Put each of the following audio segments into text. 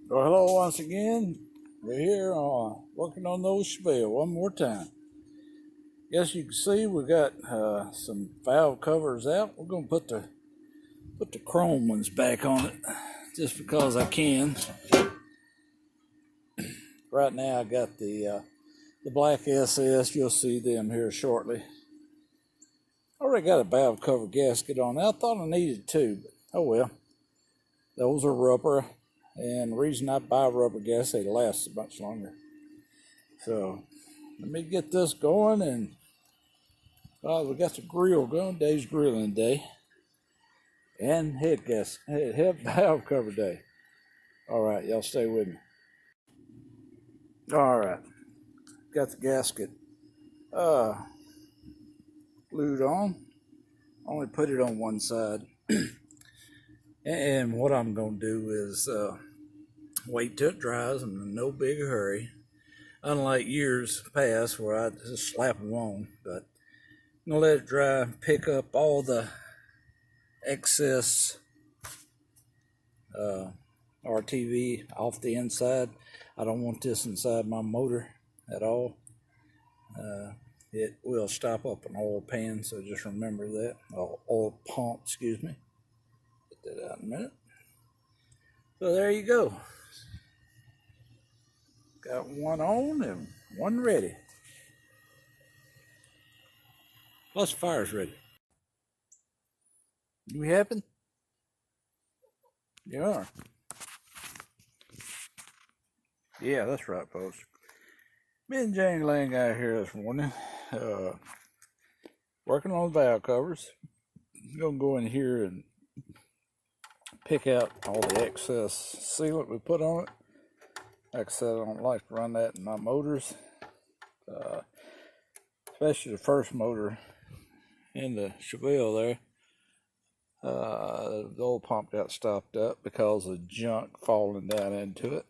Well, hello once again. We're here working on those Chevelle one more time. Yes, you can see we got some valve covers out. We're gonna put the chrome ones back on it just because I can. Right now I got the black SS. You'll see them here shortly. I already got a valve cover gasket on it. I thought I needed two, but oh well. Those are rubber, and the reason I buy rubber gas, they last much longer. So let me get this going, and we got the grill going. Dave's grilling day, and head valve cover day. All right, y'all stay with me. All right, got the gasket glued on. Only put it on one side, and what I'm gonna do is wait till it dries. I'm in no big hurry, unlike years past where I just slap them on. But I'm gonna let it dry, pick up all the excess RTV off the inside. I don't want this inside my motor at all. It will stop up an oil pan, so just remember that. Oil pump, excuse me. Get that out in a minute. So there you go. Got one on and one ready. Plus fire's ready. You happy? You are. Yeah, that's right, folks. Me and Jane Lang out here this morning, working on the valve covers. I'm gonna go in here and pick out all the excess sealant we put on it. Like I said, I don't like to run that in my motors, especially the first motor in the Chevelle there. The oil pump got stopped up because of junk falling down into it.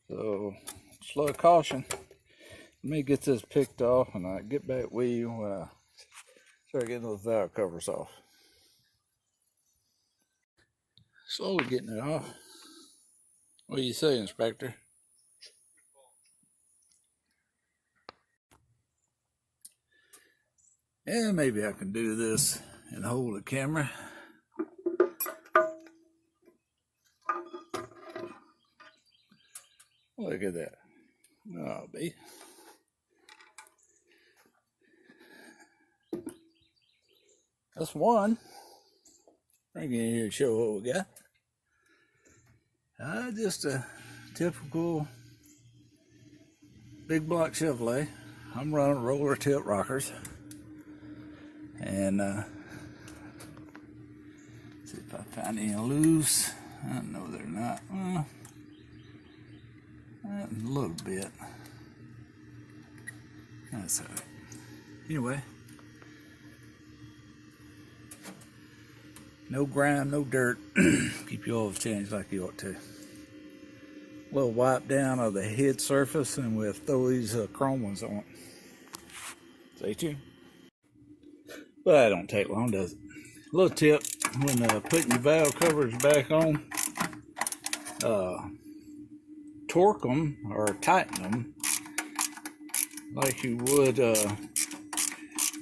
So, slow caution. Let me get this picked off and I'll get back with you when I start getting those valve covers off. Slowly getting it off. What do you say, Inspector? And maybe I can do this and hold the camera. Look at that. Oh, B. That's one. Bring it in here to show what we got. Just a typical big block Chevrolet. I'm running roller tilt rockers. And see if I find any loose. I know they're not. A little bit. That's all right. Anyway, no grime, no dirt. Keep your oils changed like you ought to. A little wipe down of the head surface, and we'll throw these chrome ones on it. Stay tuned. But that don't take long, does it? A little tip when putting your valve covers back on, torque them or tighten them like you would,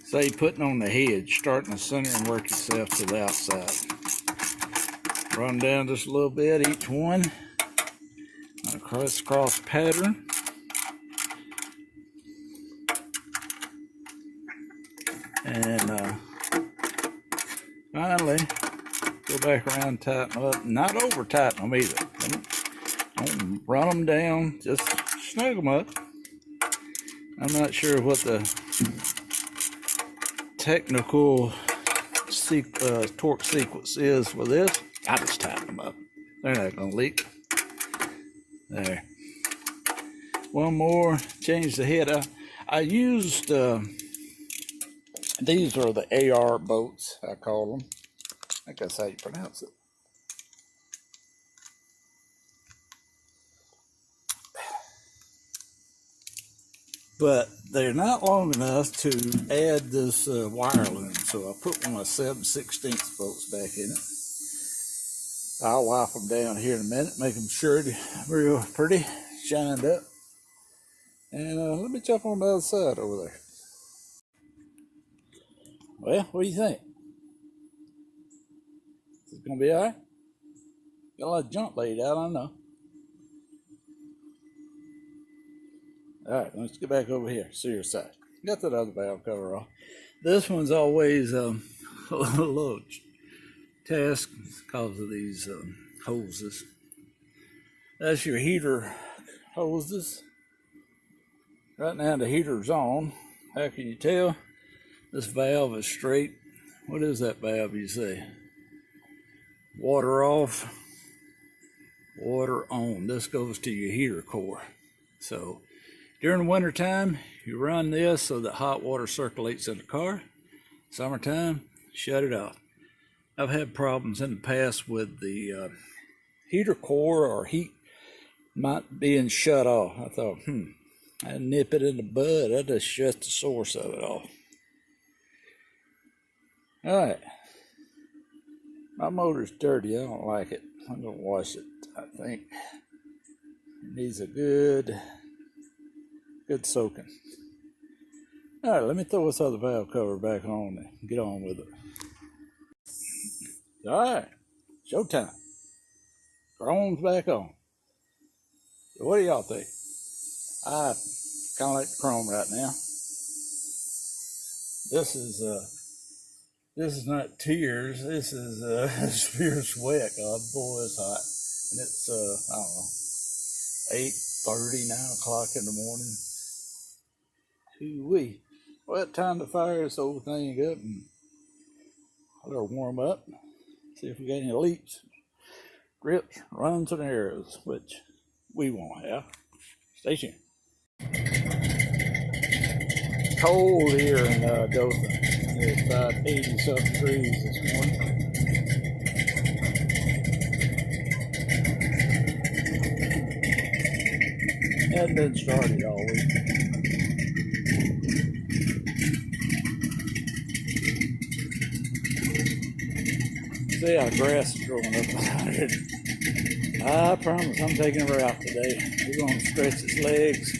say, putting on the head. Start in the center and work yourself to the outside. Run down just a little bit each one. A crisscross pattern. And finally, go back around and tighten them up. Not over tighten them either. Don't run them down, just snug them up. I'm not sure what the technical torque sequence is with this. I just tighten them up. They're not going to leak. There. One more, change the head. I used, these are the AR bolts, I call them. I think that's how you pronounce it. But they're not long enough to add this wire loom, so I put one of my 7/16 bolts back in it. I'll wipe them down here in a minute, make them sure real pretty, shined up. And let me jump on the other side over there. Well, what do you think? Is it gonna be all right? Got a lot of junk laid out, I know. All right, let's get back over here, see your side. Got that other valve cover off. This one's always a little task because of these hoses. That's your heater hoses. Right now the heater's on. How can you tell? This valve is straight. What is that valve you see? Water off, water on. This goes to your heater core. So during the winter time, you run this so that hot water circulates in the car. Summertime, shut it off. I've had problems in the past with the heater core or heat not being shut off. I thought, I nip it in the bud. I just shut the source of it off. All right. My motor's dirty. I don't like it. I'm gonna wash it. I think it needs a good soaking. All right, let me throw this other valve cover back on and get on with it. All right, showtime. Chrome's back on. So what do y'all think? I kind of like the chrome right now. This is not tears. This is severe sweat. God, boy, it's hot, and it's I don't know, 8:30, 9 o'clock in the morning. Hoo-wee. Well, time to fire this old thing up and let her warm up. See if we got any leaks, grips, runs, and arrows, which we won't have. Stay tuned. Cold here in Dothan. It's about 80-something degrees this morning. Hadn't been started all week. See how grass is growing up behind it. I promise I'm taking her out today. We're going to stretch its legs.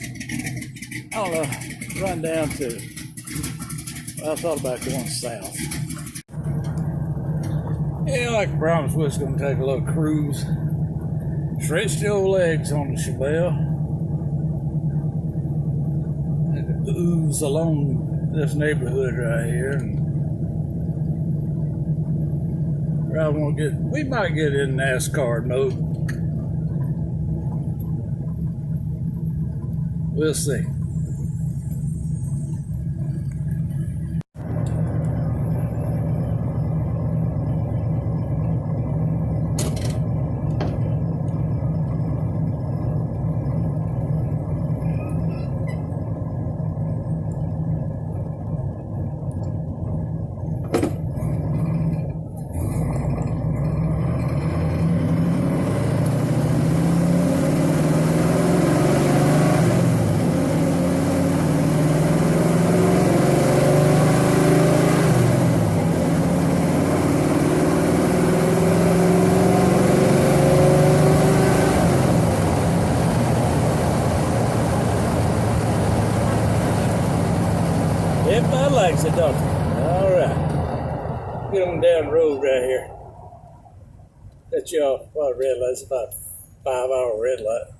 I don't know, run down to, well, I thought about going south. Yeah, like I promised, we was going to take a little cruise. Stretch the old legs on the Chevelle. And ooze along this neighborhood right here. And we might get in NASCAR mode. We'll see. Everybody likes it, don't they? All right. Get on down the road right here. Cut you off. Probably red light. It's about a 5-hour red light.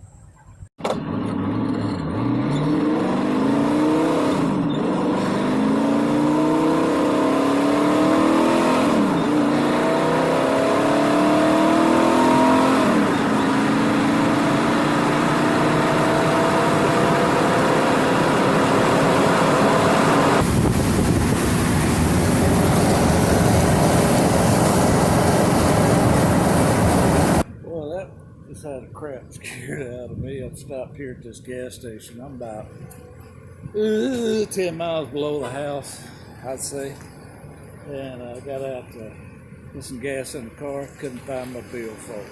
Had a crap scared out of me. I've stopped here at this gas station. I'm about 10 miles below the house, I'd say. And I got out to get some gas in the car. Couldn't find my billfold.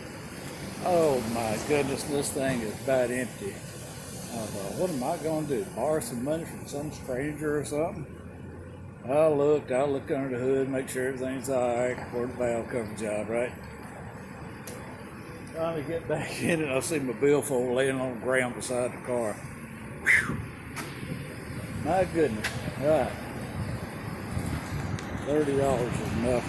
Oh my goodness, this thing is about empty. I thought, what am I going to do? Borrow some money from some stranger or something? I looked under the hood, make sure everything's all right for the valve cover job, right? Finally get back in and I see my billfold laying on the ground beside the car. Whew. My goodness. All right. $30 is enough.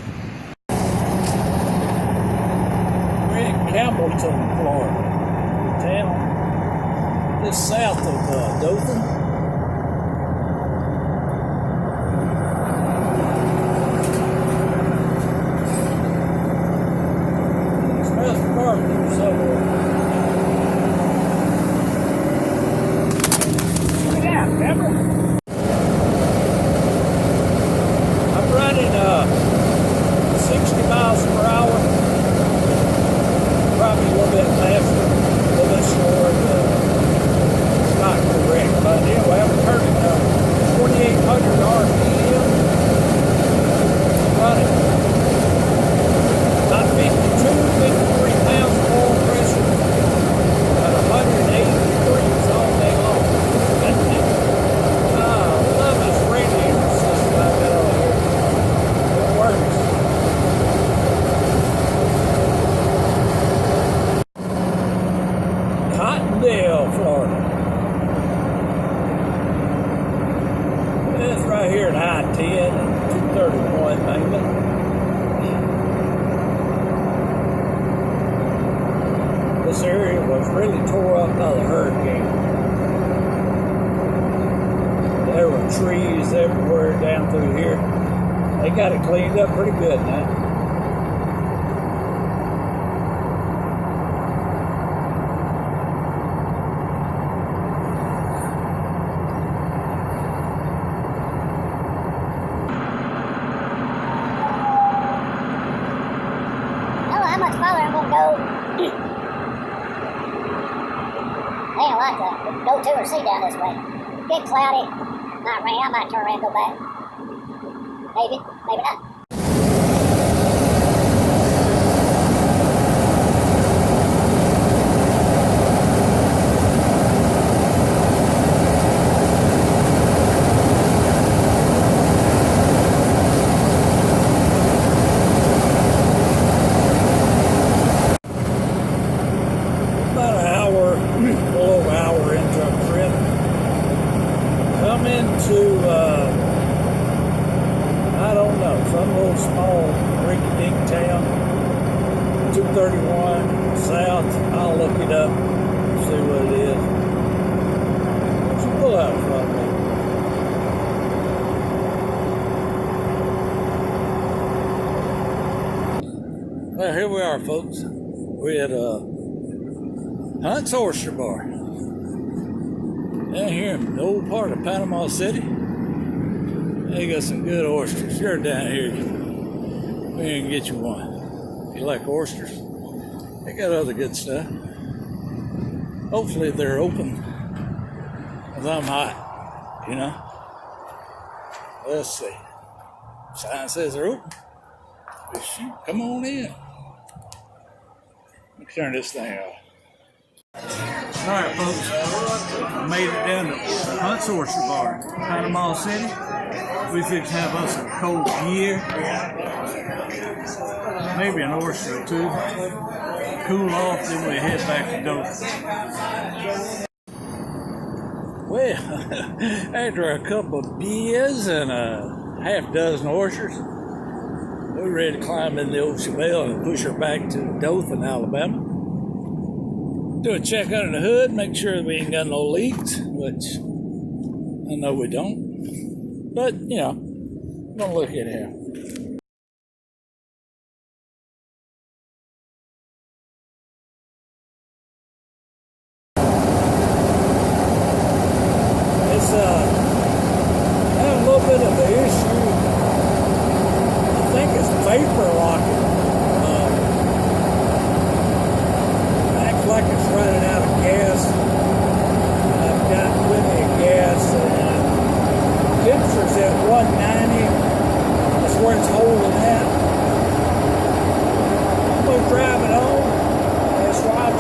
We're in Campbellton, Florida. Town just south of Dothan. Florida. It's right here at I-10 and 231 mainly. This area was really tore up by the hurricane. There were trees everywhere down through here. They got it cleaned up pretty good now. They don't like to go to or see down this way. Get cloudy, might rain, I might turn around and go back. Maybe, maybe not. I don't know, some little small rinky-dink town, 231 south. I'll look it up, see what it is. What's you pull out in front of me? Well, here we are, folks. We're at Hunt's Oyster Bar down here in the old part of Panama City. They got some good oysters. You're down here, we can get you one. If you like oysters, they got other good stuff. Hopefully they're open, because I'm hot, you know. Let's see. Sign says they're open. But shoot, come on in. Let me turn this thing off. All right, folks, I made it down to Hunt's Oyster Bar, Panama City. We fix to have us some cold beer, maybe an oyster or two, cool off, then we head back to Dothan. Well, after a couple of beers and a half dozen oysters, we're ready to climb in the old Chevelle and push her back to Dothan, Alabama. Do a check under the hood, make sure we ain't got no leaks, which I know we don't. But, you know, don't look at him. It's had a little bit of an issue. I think it's vapor locking. Acts like it's running out of gas. I've got plenty of gas and temperature's at 190. That's where it's holding at. I'm gonna drive it home. That's why I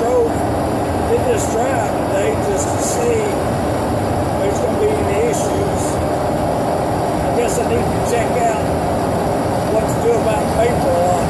did this drive today, just to see if there's gonna be any issues. I guess I need to check out what to do about vapor lock.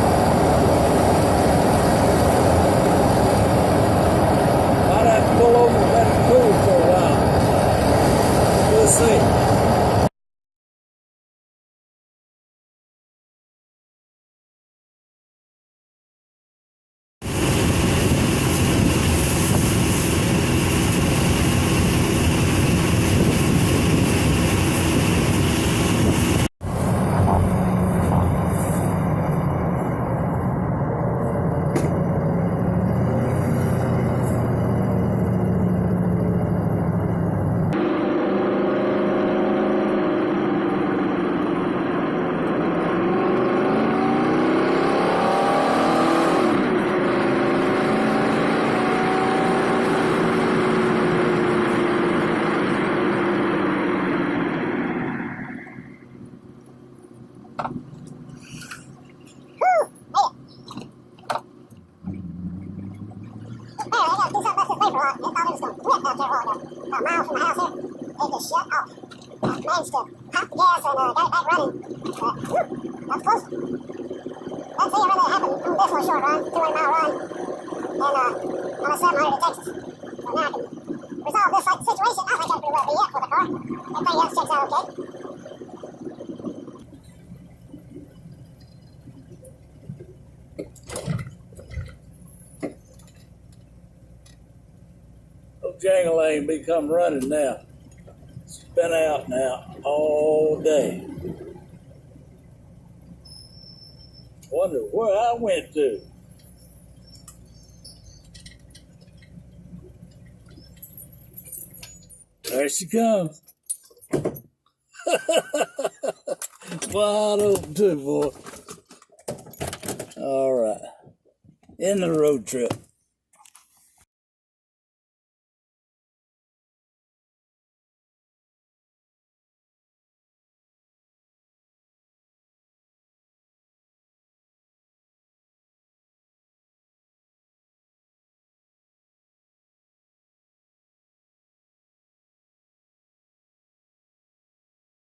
Whew, made it. Hey, I gotta do something about this vapor lock. It thought it was gonna quit out there a while ago. About a mile from the house here. It just shut off. I managed to pump the gas and got it back running. But, whew, that's close. Let's see everything that happened on this little short run, 200-mile run, and on a 700 to Texas. So now I can resolve this like situation. I think I'm pretty well beat up for the car. Everything else checks out okay. Oh, Jangling be come running now. It's been out now all day. Wonder where I went to. There she comes. Wide open too, boy. All right. In the road trip.